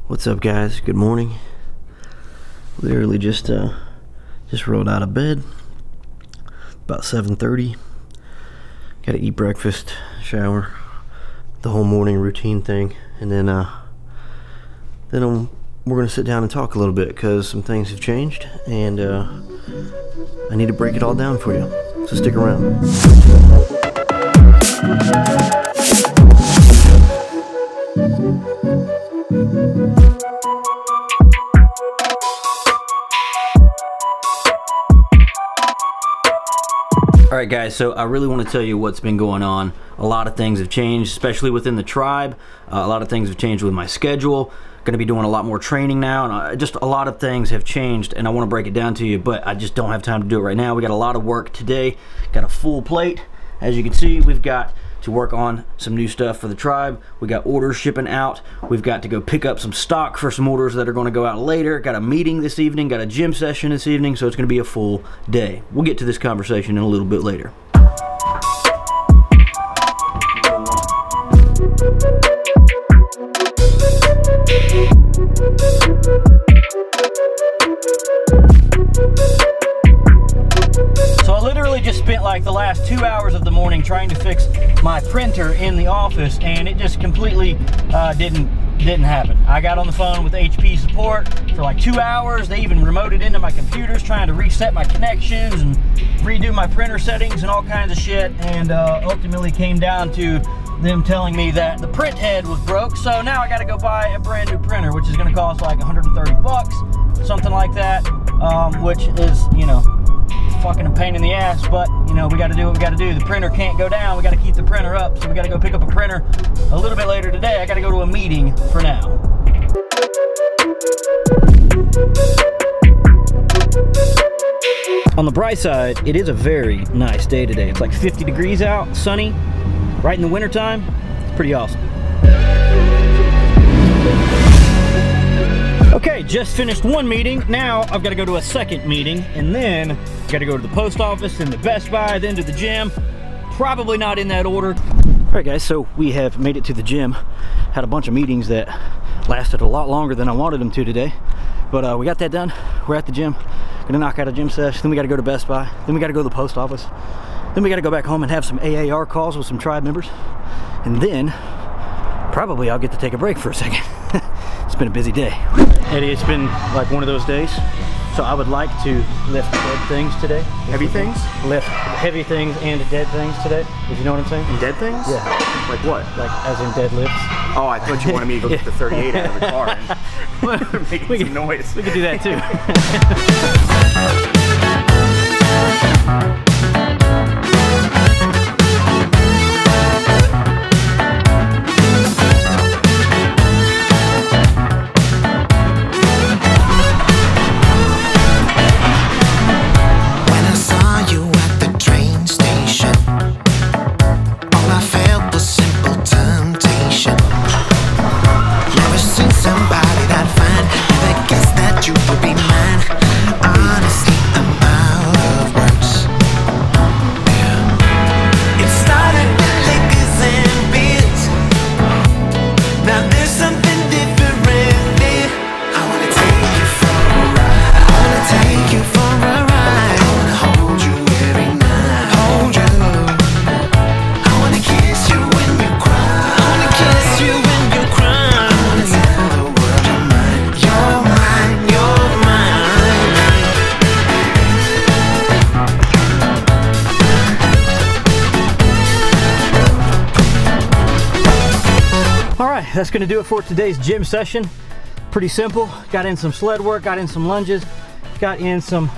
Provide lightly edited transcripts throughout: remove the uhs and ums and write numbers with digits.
What's up, guys? Good morning. Literally just rolled out of bed about 7:30. Gotta eat breakfast, shower, the whole morning routine thing, and then we're gonna sit down and talk a little bit because some things have changed, and I need to break it all down for you. So stick around. Alright guys, so I really want to tell you what's been going on. A lot of things have changed, especially within the tribe. A lot of things have changed with my schedule. Going to be doing a lot more training now, and just a lot of things have changed, and I want to break it down to you, but I just don't have time to do it right now. We got a lot of work today. Got a full plate. As you can see, we've got to work on some new stuff for the tribe. We got orders shipping out. We've got to go pick up some stock for some orders that are going to go out later. Got a meeting this evening, got a gym session this evening, so it's going to be a full day. We'll get to this conversation in a little bit later. Just spent like the last 2 hours of the morning trying to fix my printer in the office, and it just completely didn't happen. I got on the phone with HP support for like 2 hours. They even remoted into my computers trying to reset my connections and redo my printer settings and all kinds of shit, and ultimately came down to them telling me that the print head was broke. So now I got to go buy a brand new printer, which is going to cost like 130 bucks, something like that, which is, you know, fucking a pain in the ass, but you know, we got to do what we got to do. The printer can't go down. We got to keep the printer up, so we got to go pick up a printer a little bit later today. I got to go to a meeting for now. On the bright side, it is a very nice day today. It's like 50 degrees out, sunny, right in the winter time. It's pretty awesome. Okay, just finished one meeting. Now I've got to go to a second meeting, and then got to go to the post office, then to Best Buy, then to the gym. Probably not in that order. All right, guys, so we have made it to the gym. Had a bunch of meetings that lasted a lot longer than I wanted them to today, but we got that done. We're at the gym. Gonna knock out a gym session. Then we got to go to Best Buy. Then we got to go to the post office. Then we got to go back home and have some AAR calls with some tribe members, and then probably I'll get to take a break for a second. It's been a busy day. Eddie, it's been like one of those days. So I would like to lift dead things today. Heavy things? Lift heavy things and dead things today, if you know what I'm saying. And dead things? Yeah. Like what? Like as in deadlifts. Oh, I thought you wanted me to go get the 38 out of the car and make some noise. We could do that too. That's gonna do it for today's gym session. Pretty simple. Got in some sled work, got in some lunges, got in some,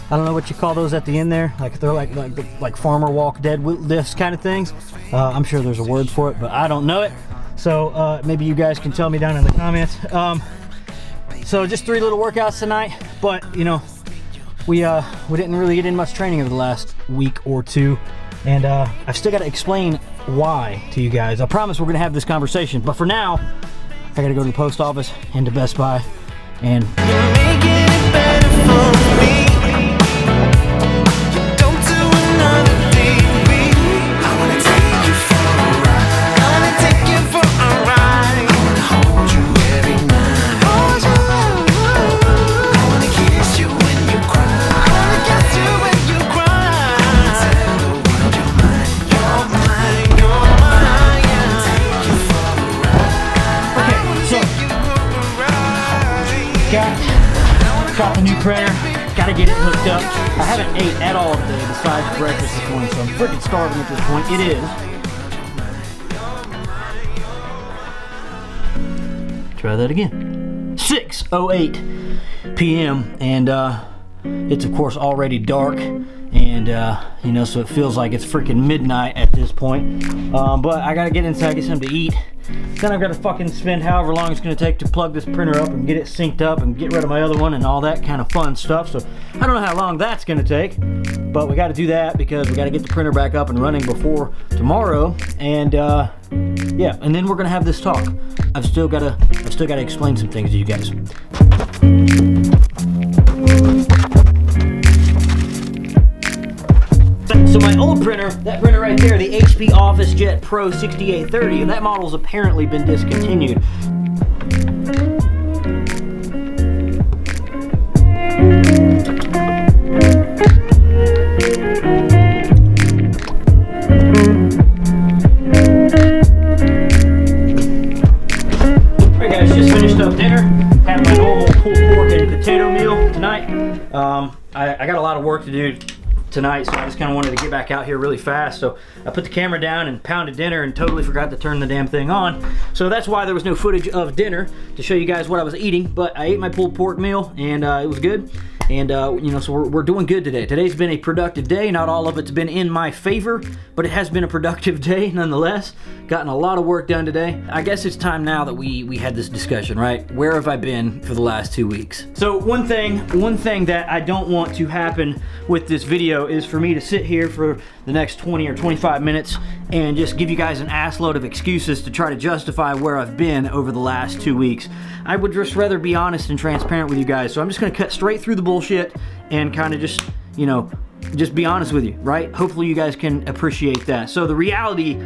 I don't know what you call those at the end there. Like they're like farmer walk deadlifts kind of things. I'm sure there's a word for it, but I don't know it. So maybe you guys can tell me down in the comments. So just 3 little workouts tonight, but you know, we didn't really get in much training over the last week or two. And I've still got to explain why to you guys. I promise we're going to have this conversation. But for now, I got to go to the post office and to Best Buy. And you're making it better for me. Don't do another day. I want to take you for a ride. I want to take you for a ride. I want to hold you every night. Got the new printer. Gotta get it hooked up. I haven't ate at all today besides breakfast this morning, so I'm freaking starving at this point. It is. Try that again. 6:08 p.m. and it's of course already dark, and you know, so it feels like it's freaking midnight at this point. But I gotta get inside, get something to eat. Then I've got to fucking spend however long it's going to take to plug this printer up and get it synced up and get rid of my other one and all that kind of fun stuff. So I don't know how long that's going to take, but we got to do that because we got to get the printer back up and running before tomorrow. And yeah, and then we're going to have this talk. I've still got to explain some things to you guys. So my old printer, that printer right there, the HP OfficeJet Pro 6830, that model's apparently been discontinued. Alright guys, just finished up dinner. Had my normal pulled pork and potato meal tonight. I got a lot of work to do tonight, so I just kind of wanted to get back out here really fast. So I put the camera down and pounded dinner and totally forgot to turn the damn thing on. So that's why there was no footage of dinner to show you guys what I was eating. But I ate my pulled pork meal and it was good. And you know, so we're doing good today. Today's been a productive day. Not all of it's been in my favor, but it has been a productive day nonetheless. Gotten a lot of work done today. I guess it's time now that we had this discussion, right? Where have I been for the last 2 weeks? So one thing that I don't want to happen with this video is for me to sit here for the next 20 or 25 minutes and just give you guys an ass load of excuses to try to justify where I've been over the last 2 weeks. I would just rather be honest and transparent with you guys. So I'm just gonna cut straight through the bullshit and kind of just, you know, just be honest with you, right? Hopefully you guys can appreciate that. So the reality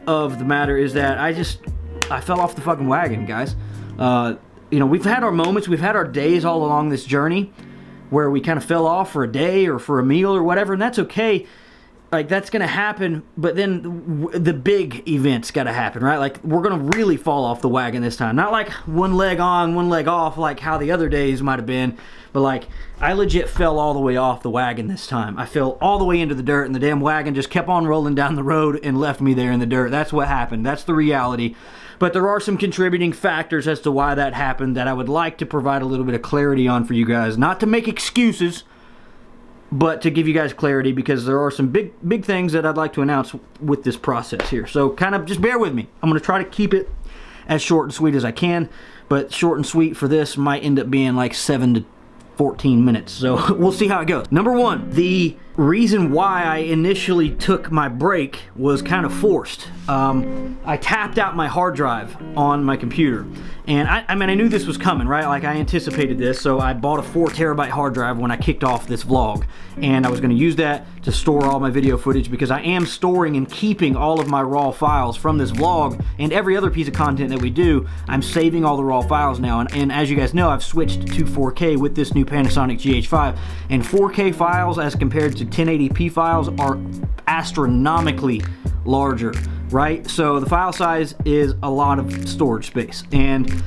of the matter is that I fell off the fucking wagon, guys. You know, we've had our moments, we've had our days all along this journey where we kind of fell off for a day or for a meal or whatever, and that's okay. Like, that's gonna happen, but then the big event's gotta happen, right? Like, we're gonna really fall off the wagon this time. Not like one leg on, one leg off, like how the other days might have been, but like, I legit fell all the way off the wagon this time. I fell all the way into the dirt, and the damn wagon just kept on rolling down the road and left me there in the dirt. That's what happened. That's the reality. But there are some contributing factors as to why that happened that I would like to provide a little bit of clarity on for you guys. Not to make excuses, but to give you guys clarity, because there are some big things that I'd like to announce with this process here. So kind of just bear with me. I'm going to try to keep it as short and sweet as I can, but short and sweet for this might end up being like 7 to 14 minutes. So we'll see how it goes. Number one, the reason why I initially took my break was kind of forced. I tapped out my hard drive on my computer, and I mean, I knew this was coming, right? Like, I anticipated this, so I bought a 4 terabyte hard drive when I kicked off this vlog, and I was going to use that to store all my video footage, because I am storing and keeping all of my raw files from this vlog and every other piece of content that we do. I'm saving all the raw files now, and as you guys know, I've switched to 4K with this new Panasonic GH5, and 4K files as compared to 1080p files are astronomically larger, right? So the file size is a lot of storage space, and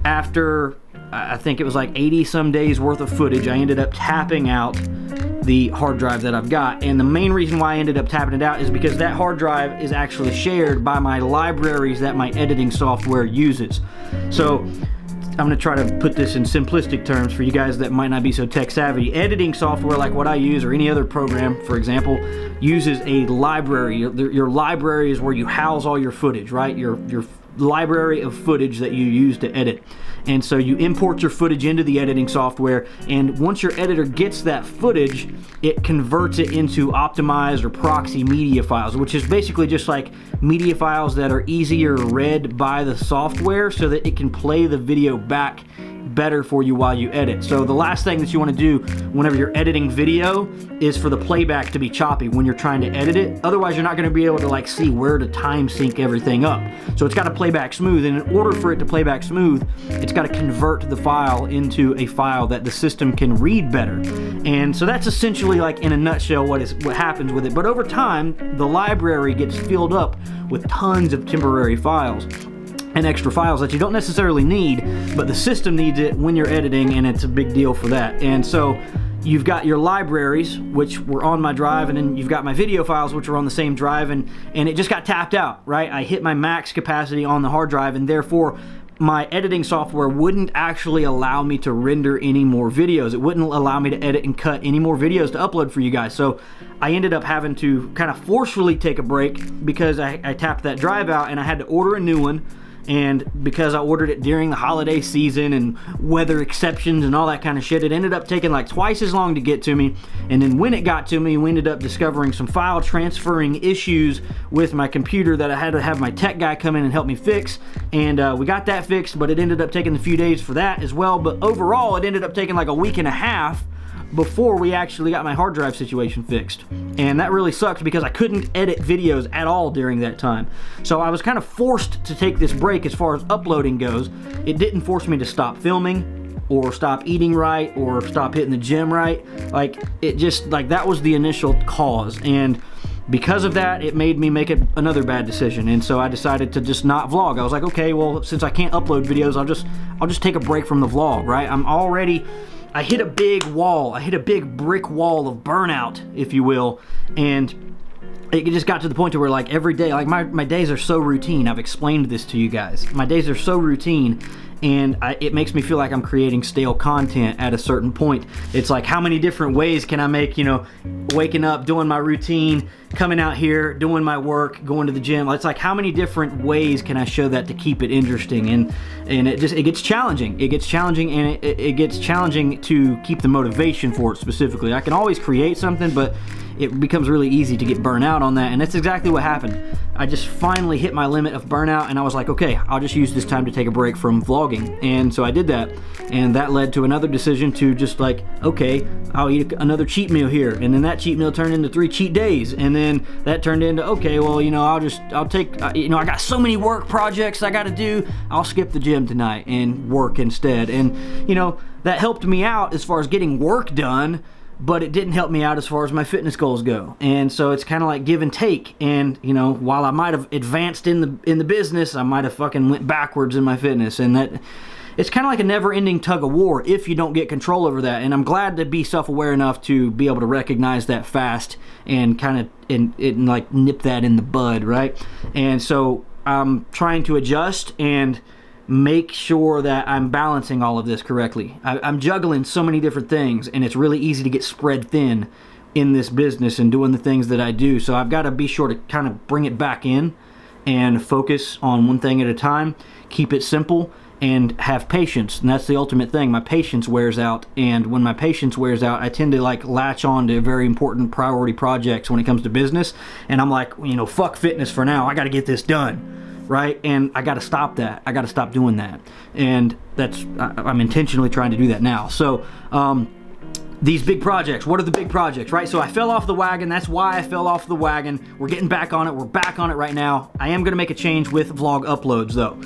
after I think it was like 80 some days worth of footage, I ended up tapping out the hard drive that I've got. And the main reason why I ended up tapping it out is because that hard drive is actually shared by my libraries that my editing software uses. So I'm gonna try to put this in simplistic terms for you guys that might not be so tech savvy. Editing software like what I use, or any other program, for example, uses a library. Your library is where you house all your footage, right? Your library of footage that you use to edit. And so you import your footage into the editing software, and once your editor gets that footage, it converts it into optimized or proxy media files, which is basically just like media files that are easier read by the software so that it can play the video back better for you while you edit. So the last thing that you want to do whenever you're editing video is for the playback to be choppy when you're trying to edit it. Otherwise, you're not going to be able to like see where to time sync everything up. So it's got to play back smooth, and in order for it to play back smooth, it's got to convert the file into a file that the system can read better. And so that's essentially, like, in a nutshell what happens with it. But over time, the library gets filled up with tons of temporary files. and extra files that you don't necessarily need, but the system needs it when you're editing, and it's a big deal for that. And so you've got your libraries, which were on my drive, and then you've got my video files, which are on the same drive, and it just got tapped out, right? I hit my max capacity on the hard drive, and therefore my editing software wouldn't actually allow me to render any more videos. It wouldn't allow me to edit and cut any more videos to upload for you guys. So I ended up having to kind of forcefully take a break because I tapped that drive out, and I had to order a new one. And because I ordered it during the holiday season and weather exceptions and all that kind of shit, it ended up taking like twice as long to get to me. And then when it got to me, we ended up discovering some file transferring issues with my computer that I had to have my tech guy come in and help me fix. And we got that fixed, but it ended up taking a few days for that as well. But overall, it ended up taking like a week and a half before we actually got my hard drive situation fixed. And that really sucked because I couldn't edit videos at all during that time. So I was kind of forced to take this break as far as uploading goes. It didn't force me to stop filming or stop eating right or stop hitting the gym right. Like, it just, like, that was the initial cause. And because of that, it made me make another bad decision. And so I decided to just not vlog. I was like, okay, well, since I can't upload videos, I'll just take a break from the vlog, right? I hit a big wall. I hit a big brick wall of burnout, if you will, and it just got to the point to where, like, every day, like, my days are so routine. I've explained this to you guys. My days are so routine, and it makes me feel like I'm creating stale content at a certain point. It's like, how many different ways can I make, you know, waking up, doing my routine, coming out here, doing my work, going to the gym. It's like, how many different ways can I show that to keep it interesting? And it gets challenging. It gets challenging, and it gets challenging to keep the motivation for it specifically. I can always create something, but it becomes really easy to get burnt out on that, and that's exactly what happened. I just finally hit my limit of burnout, and I was like, okay, I'll just use this time to take a break from vlogging. And so I did that, and that led to another decision to just like, okay, I'll eat another cheat meal here, and then that cheat meal turned into 3 cheat days, and then that turned into, okay, well, you know, I'll take, you know, I got so many work projects I gotta do, I'll skip the gym tonight and work instead. And, you know, that helped me out as far as getting work done, but it didn't help me out as far as my fitness goals go. And so it's kind of like give and take. And, you know, while I might have advanced in the business, I might have fucking went backwards in my fitness. And that, it's kind of like a never-ending tug of war if you don't get control over that. And I'm glad to be self-aware enough to be able to recognize that fast and kind of and like nip that in the bud, right? And so I'm trying to adjust and make sure that I'm balancing all of this correctly. I'm juggling so many different things, and it's really easy to get spread thin in this business and doing the things that I do. So I've got to be sure to kind of bring it back in and focus on one thing at a time, keep it simple, and have patience. And that's the ultimate thing. My patience wears out, and when my patience wears out, I tend to like latch on to very important priority projects when it comes to business, and I'm like, you know, fuck fitness for now, I got to get this done. Right? And I got to stop that. I got to stop doing that. And that's, I'm intentionally trying to do that now. So, these big projects, what are the big projects, right? So I fell off the wagon. That's why I fell off the wagon. We're getting back on it. We're back on it right now. I am going to make a change with vlog uploads though.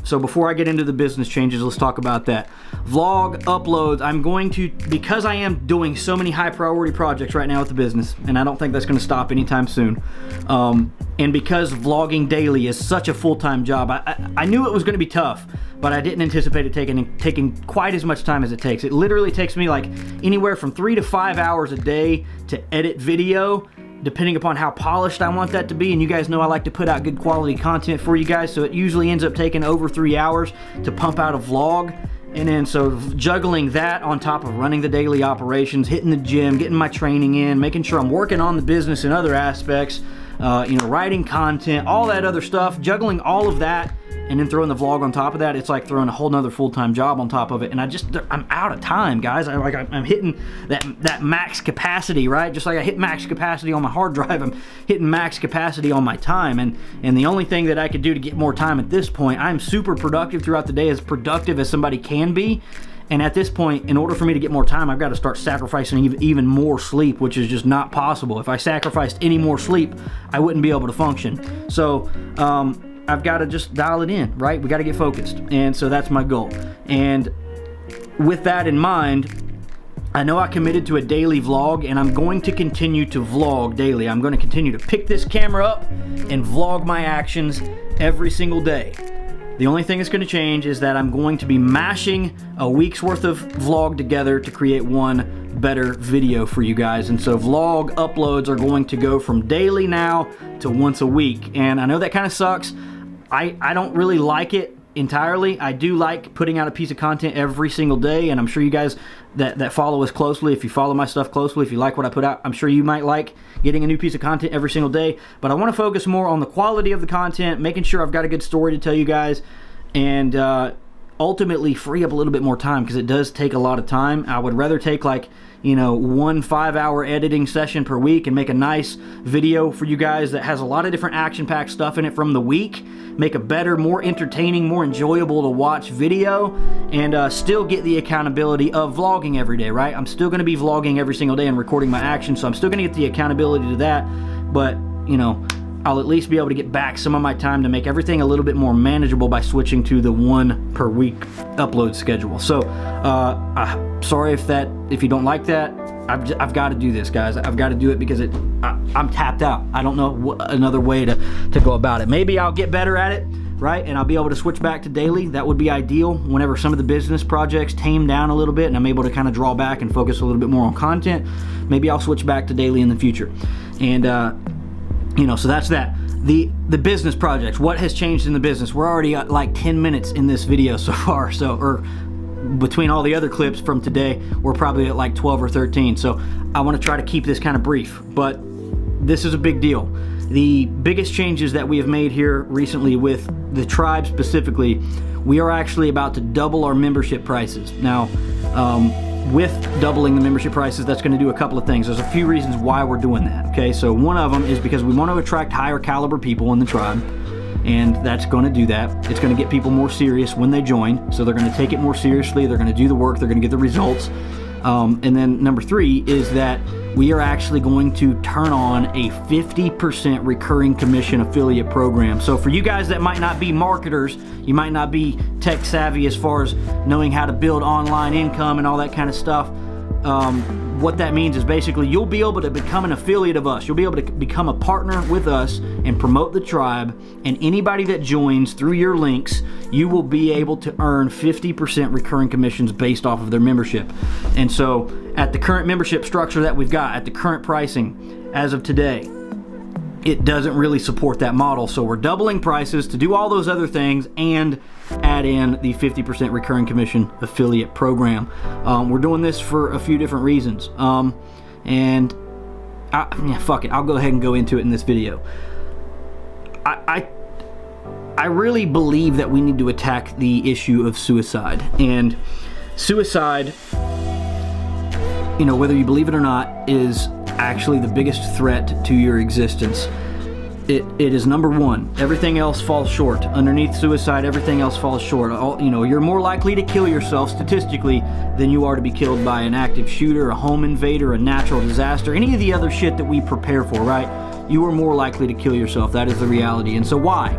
So before I get into the business changes, let's talk about that. Vlog uploads, I'm going to, because I am doing so many high priority projects right now with the business, and I don't think that's going to stop anytime soon. And because vlogging daily is such a full-time job, I knew it was going to be tough, but I didn't anticipate it taking quite as much time as it takes. It literally takes me like anywhere from 3 to 5 hours a day to edit video, depending upon how polished I want that to be. And you guys know I like to put out good quality content for you guys, so it usually ends up taking over 3 hours to pump out a vlog. And then so juggling that on top of running the daily operations, hitting the gym, getting my training in, making sure I'm working on the business and other aspects, you know, writing content, all that other stuff, juggling all of that, and then throwing the vlog on top of that, it's like throwing a whole nother full-time job on top of it. And I'm out of time, guys. I'm hitting that max capacity, right? Just like I hit max capacity on my hard drive, I'm hitting max capacity on my time. And the only thing that I could do to get more time at this point, I'm super productive throughout the day, as productive as somebody can be. And at this point, in order for me to get more time, I've got to start sacrificing even more sleep, which is just not possible. If I sacrificed any more sleep, I wouldn't be able to function. So, I've got to just dial it in, right? We got to get focused. And so that's my goal. And with that in mind, I know I committed to a daily vlog, and I'm going to continue to vlog daily. I'm going to continue to pick this camera up and vlog my actions every single day. The only thing that's going to change is that I'm going to be mashing a week's worth of vlog together to create one better video for you guys. And so vlog uploads are going to go from daily now to once a week. And I know that kind of sucks. I don't really like it entirely. I do like putting out a piece of content every single day, and I'm sure you guys that follow us closely, if you follow my stuff closely, if you like what I put out, I'm sure you might like getting a new piece of content every single day. But I want to focus more on the quality of the content, making sure I've got a good story to tell you guys, and ultimately free up a little bit more time, because it does take a lot of time. I would rather take, like, you know, 1 5-hour editing session per week and make a nice video for you guys that has a lot of different action-packed stuff in it from the week, make a better, more entertaining, more enjoyable to watch video, and still get the accountability of vlogging every day, right? I'm still going to be vlogging every single day and recording my action, so I'm still going to get the accountability to that, but, you know, I'll at least be able to get back some of my time to make everything a little bit more manageable by switching to the 1 per week upload schedule. So, sorry if you don't like that. I've got to do this, guys. I've got to do it because I'm tapped out. I don't know another way to go about it. Maybe I'll get better at it, right? And I'll be able to switch back to daily. That would be ideal whenever some of the business projects tame down a little bit and I'm able to kind of draw back and focus a little bit more on content. Maybe I'll switch back to daily in the future. And, you know, so that's that. The business projects, what has changed in the business? We're already at like 10 minutes in this video so far, or between all the other clips from today, we're probably at like 12 or 13. So I want to try to keep this kind of brief, but this is a big deal. The biggest changes that we have made here recently with the tribe specifically, we are actually about to double our membership prices. Now, with doubling the membership prices, that's going to do a couple of things. There's a few reasons why we're doing that, okay? So one of them is because we want to attract higher caliber people in the tribe, and that's going to do that. It's going to get people more serious when they join, so they're going to take it more seriously, they're going to do the work, they're going to get the results. And then number 3 is that we are actually going to turn on a 50% recurring commission affiliate program. So for you guys that might not be marketers, you might not be tech savvy as far as knowing how to build online income and all that kind of stuff, what that means is basically you'll be able to become an affiliate of us. You'll be able to become a partner with us and promote the tribe, and anybody that joins through your links, you will be able to earn 50% recurring commissions based off of their membership. And so at the current membership structure that we've got, at the current pricing as of today, it doesn't really support that model. So we're doubling prices to do all those other things and add in the 50% recurring commission affiliate program. We're doing this for a few different reasons. Yeah, fuck it, I'll go ahead and go into it in this video. I really believe that we need to attack the issue of suicide. And suicide, you know, whether you believe it or not, is actually the biggest threat to your existence. It is number 1. Everything else falls short. Underneath suicide, everything else falls short. You know, you're more likely to kill yourself statistically than you are to be killed by an active shooter, a home invader, a natural disaster, any of the other shit that we prepare for, right? You are more likely to kill yourself. That is the reality. And so why?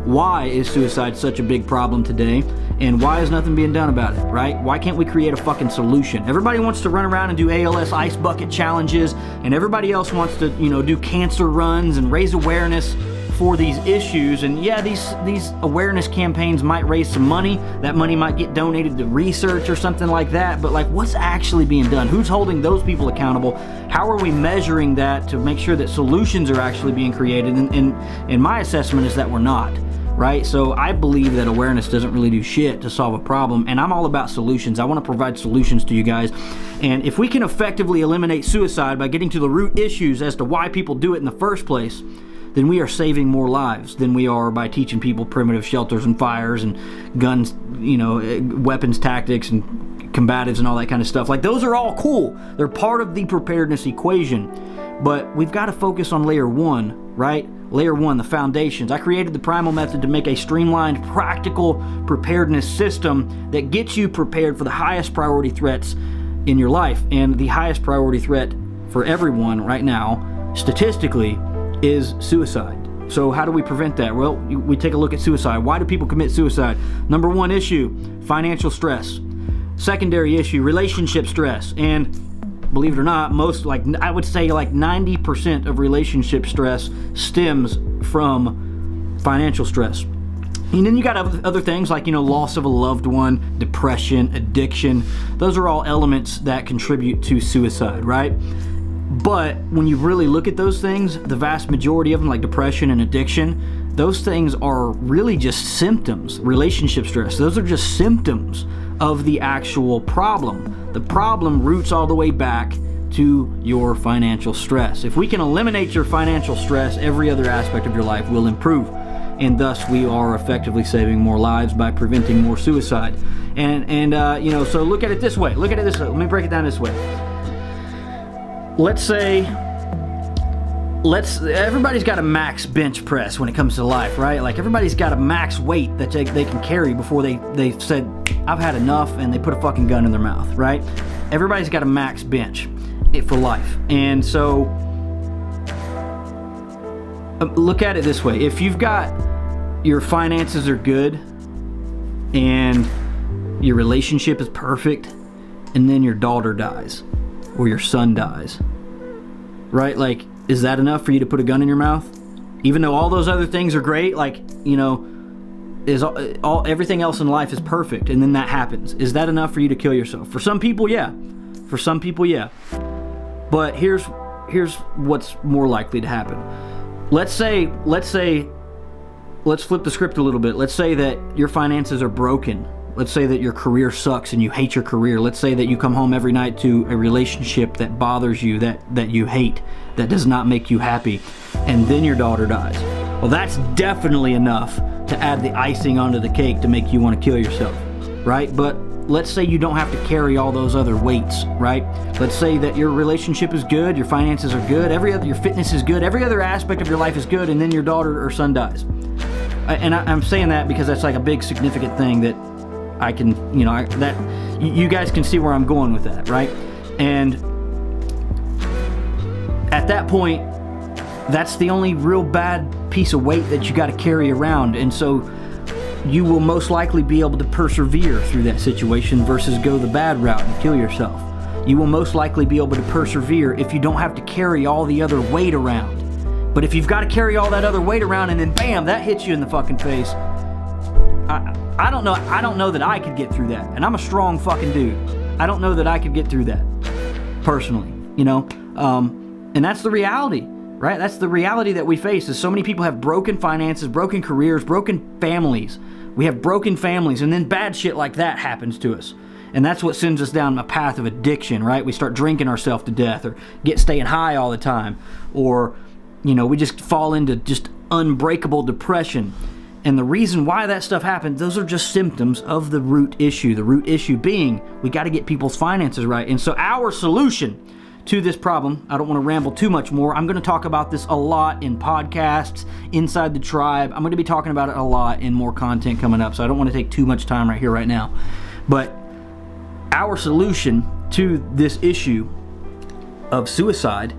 Why is suicide such a big problem today? And why is nothing being done about it, right? Why can't we create a fucking solution? Everybody wants to run around and do ALS ice bucket challenges, and everybody else wants to, you know, do cancer runs and raise awareness for these issues. And yeah, these awareness campaigns might raise some money. That money might get donated to research or something like that, but like, what's actually being done? Who's holding those people accountable? How are we measuring that to make sure that solutions are actually being created? And my assessment is that we're not. Right? So I believe that awareness doesn't really do shit to solve a problem, and I'm all about solutions. I want to provide solutions to you guys. And if we can effectively eliminate suicide by getting to the root issues as to why people do it in the first place, then we are saving more lives than we are by teaching people primitive shelters and fires and guns, you know, weapons tactics and combatives and all that kind of stuff. Like, those are all cool. They're part of the preparedness equation. But we've got to focus on layer 1, right? Layer 1, the foundations. I created the Primal method to make a streamlined, practical preparedness system that gets you prepared for the highest priority threats in your life. And the highest priority threat for everyone right now, statistically, is suicide. So how do we prevent that? Well, we take a look at suicide. Why do people commit suicide? Number 1 issue, financial stress. Secondary issue, relationship stress. And believe it or not, I would say like 90% of relationship stress stems from financial stress. And then you got other things like, you know, loss of a loved one, depression, addiction. Those are all elements that contribute to suicide, right? But when you really look at those things, the vast majority of them, like depression and addiction, those things are really just symptoms. Relationship stress, those are just symptoms of the actual problem. The problem roots all the way back to your financial stress. If we can eliminate your financial stress, every other aspect of your life will improve. And thus we are effectively saving more lives by preventing more suicide. And you know, so look at it this way. Look at it this way. Let me break it down this way. Let's say, everybody's got a max bench press when it comes to life, right? Like everybody's got a max weight that they can carry before they said, I've had enough, and they put a fucking gun in their mouth, right? Everybody's got a max bench for life. And so look at it this way. If you've got, your finances are good and your relationship is perfect, and then your daughter dies or your son dies, right? Like, is that enough for you to put a gun in your mouth? Even though all those other things are great, like, you know, everything else in life is perfect, and then that happens. Is that enough for you to kill yourself? For some people, yeah. For some people, yeah. But here's what's more likely to happen. Let's flip the script a little bit. Let's say that your finances are broken. Let's say that your career sucks and you hate your career. Let's say that you come home every night to a relationship that bothers you, that you hate, that does not make you happy, and then your daughter dies. Well, that's definitely enough to add the icing onto the cake to make you want to kill yourself, right? But let's say you don't have to carry all those other weights, right? Let's say that your relationship is good, your finances are good, your fitness is good, every other aspect of your life is good, and then your daughter or son dies. And I'm saying that because that's like a big significant thing that I can, you know, that you guys can see where I'm going with that, right? And at that point, that's the only real bad piece of weight that you got to carry around. And so you will most likely be able to persevere through that situation versus go the bad route and kill yourself. You will most likely be able to persevere if you don't have to carry all the other weight around. But if you've got to carry all that other weight around and then bam, that hits you in the fucking face, I don't know that I could get through that. And I'm a strong fucking dude. I don't know that I could get through that personally, you know? And that's the reality, right? That's the reality that we face, is so many people have broken finances, broken careers, broken families. We have broken families, and then bad shit like that happens to us. And that's what sends us down a path of addiction, right? We start drinking ourselves to death, or staying high all the time, or, you know, we just fall into just unbreakable depression. And the reason why that stuff happens, those are just symptoms of the root issue. The root issue being, we got to get people's finances right. And so our solution to this problem, I don't want to ramble too much more. I'm going to talk about this a lot in podcasts, inside the tribe. I'm going to be talking about it a lot in more content coming up, so I don't want to take too much time right here, right now. But our solution to this issue of suicide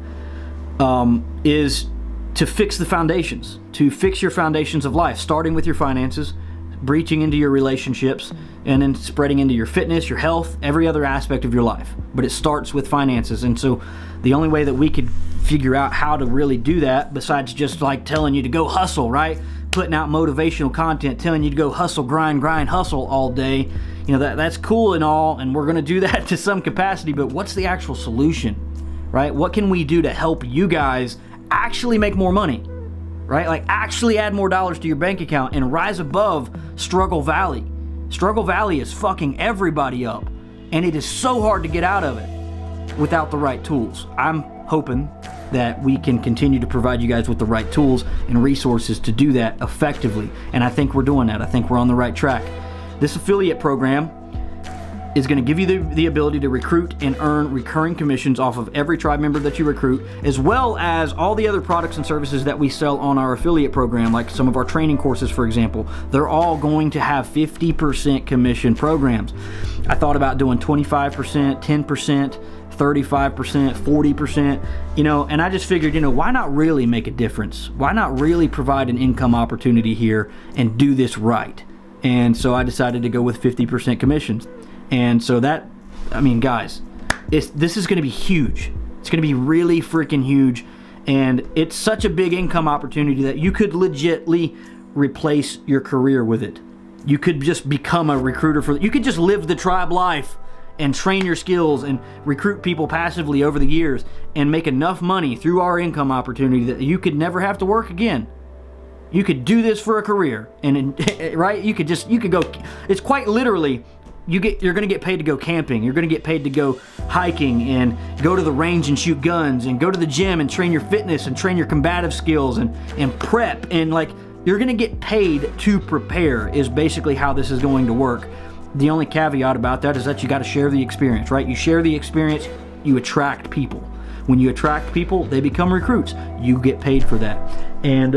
is to fix the foundations, to fix your foundations of life, starting with your finances, breaching into your relationships, and then spreading into your fitness, your health, every other aspect of your life. But it starts with finances. And so the only way that we could figure out how to really do that, besides just like telling you to go hustle, right? Putting out motivational content, telling you to go hustle, grind, hustle all day. You know, that's cool and all, and we're gonna do that to some capacity, but what's the actual solution, right? What can we do to help you guys actually make more money, right? Like actually add more dollars to your bank account and rise above Struggle Valley. Struggle Valley is fucking everybody up, and it is so hard to get out of it without the right tools. I'm hoping that we can continue to provide you guys with the right tools and resources to do that effectively, and I think we're doing that. I think we're on the right track. This affiliate program is going to give you the ability to recruit and earn recurring commissions off of every tribe member that you recruit, as well as all the other products and services that we sell on our affiliate program, like some of our training courses, for example. They're all going to have 50% commission programs. I thought about doing 25%, 10%, 35%, 40%, you know, and I just figured, you know, why not really make a difference? Why not really provide an income opportunity here and do this right? And so I decided to go with 50% commissions. And so that, I mean, guys, this is going to be huge. It's going to be really freaking huge. And it's such a big income opportunity that you could legitly replace your career with it. You could just become a recruiter you could just live the tribe life and train your skills and recruit people passively over the years and make enough money through our income opportunity that you could never have to work again. You could do this for a career, and right? You could go. It's quite literally, you're gonna get paid to go camping. You're gonna get paid to go hiking and go to the range and shoot guns and go to the gym and train your fitness and train your combative skills and prep, and like, you're gonna get paid to prepare is basically how this is going to work. The only caveat about that is that you got to share the experience, right? You share the experience, you attract people. When you attract people, they become recruits. You get paid for that. And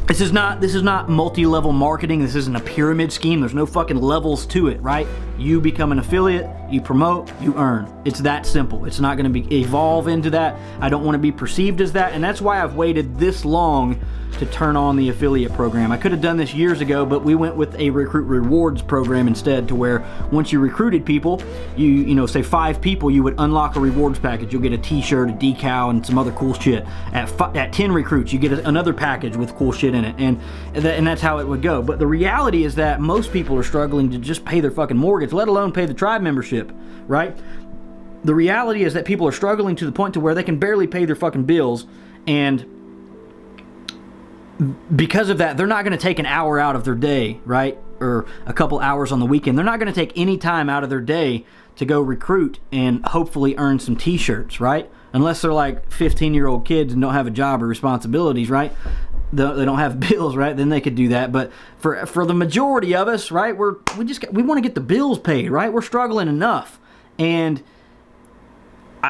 this is not multi-level marketing. This isn't a pyramid scheme. There's no fucking levels to it, right? You become an affiliate, you promote, you earn. It's that simple. It's not going to evolve into that. I don't want to be perceived as that, and that's why I've waited this long to turn on the affiliate program. I could have done this years ago, but we went with a recruit rewards program instead, to where once you recruited people, you know, say 5 people, you would unlock a rewards package. You'll get a t-shirt, a decal, and some other cool shit. At 10 recruits, you get another package with cool shit in it, and that's how it would go. But the reality is that most people are struggling to just pay their fucking mortgage, let alone pay the tribe membership, right? The reality is that people are struggling to the point to where they can barely pay their fucking bills, and because of that, they're not going to take an hour out of their day, right? Or a couple hours on the weekend. They're not going to take any time out of their day to go recruit and hopefully earn some t-shirts, right? Unless they're like 15-year-old kids and don't have a job or responsibilities, right? They don't have bills, right? Then they could do that. But for the majority of us, right, we want to get the bills paid, right? We're struggling enough. And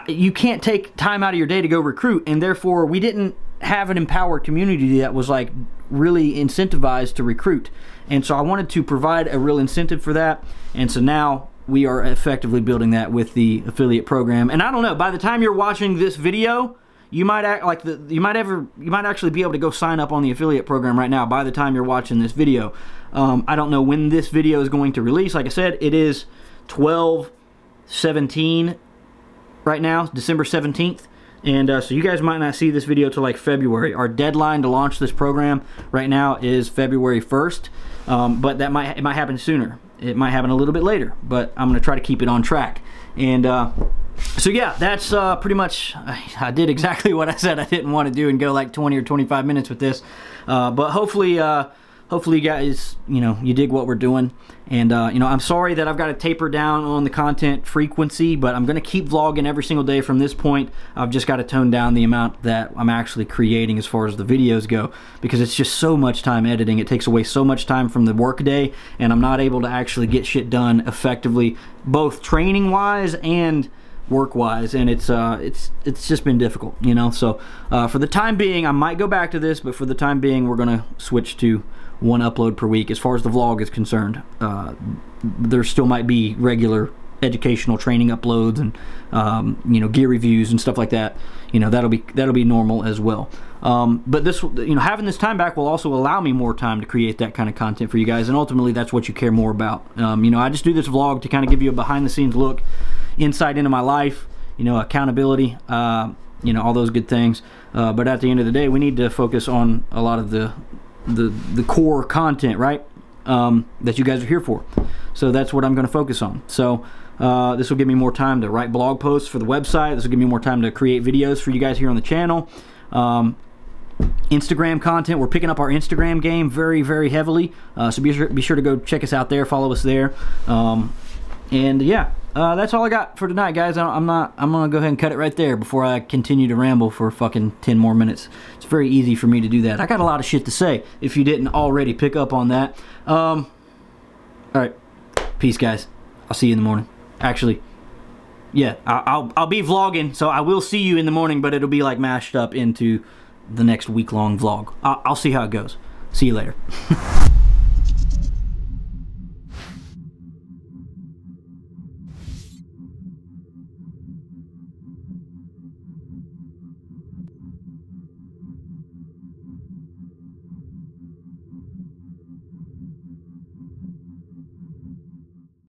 you can't take time out of your day to go recruit, and therefore we didn't have an empowered community that was like really incentivized to recruit. And so I wanted to provide a real incentive for that, and so now we are effectively building that with the affiliate program. And I don't know, by the time you're watching this video, you might actually be able to go sign up on the affiliate program right now by the time you're watching this video. I don't know when this video is going to release. Like I said, it is 12/17 right now, December 17th. And so you guys might not see this video till like February. Our deadline to launch this program right now is February 1st, but it might happen sooner. It might happen a little bit later, but I'm going to try to keep it on track. And so yeah, that's pretty much, I did exactly what I said I didn't want to do and go like 20 or 25 minutes with this. But hopefully you guys, you know, you dig what we're doing. And you know, I'm sorry that I've got to taper down on the content frequency, but I'm going to keep vlogging every single day from this point. I've just got to tone down the amount that I'm actually creating as far as the videos go, because it's just so much time editing. It takes away so much time from the work day, and I'm not able to actually get shit done effectively, both training wise and work wise, and it's just been difficult, you know. So for the time being, I might go back to this, but for the time being, we're gonna switch to 1 upload per week. As far as the vlog is concerned, there still might be regular educational training uploads and you know, gear reviews and stuff like that. You know, that'll be normal as well. But this, you know, having this time back will also allow me more time to create that kind of content for you guys, and ultimately that's what you care more about. You know, I just do this vlog to kind of give you a behind-the-scenes look, insight into my life, you know, accountability, you know, all those good things. But at the end of the day, we need to focus on a lot of the core content, right, that you guys are here for. So that's what I'm going to focus on. So this will give me more time to write blog posts for the website. This will give me more time to create videos for you guys here on the channel. Instagram content, we're picking up our Instagram game very, very heavily. So be sure to go check us out there, follow us there. And yeah, that's all I got for tonight, guys. I'm gonna go ahead and cut it right there before I continue to ramble for fucking 10 more minutes. It's very easy for me to do that. I got a lot of shit to say, if you didn't already pick up on that. All right, peace, guys. I'll see you in the morning. Actually, yeah, I'll be vlogging, so I will see you in the morning, but it'll be like mashed up into the next week-long vlog. I'll see how it goes. See you later.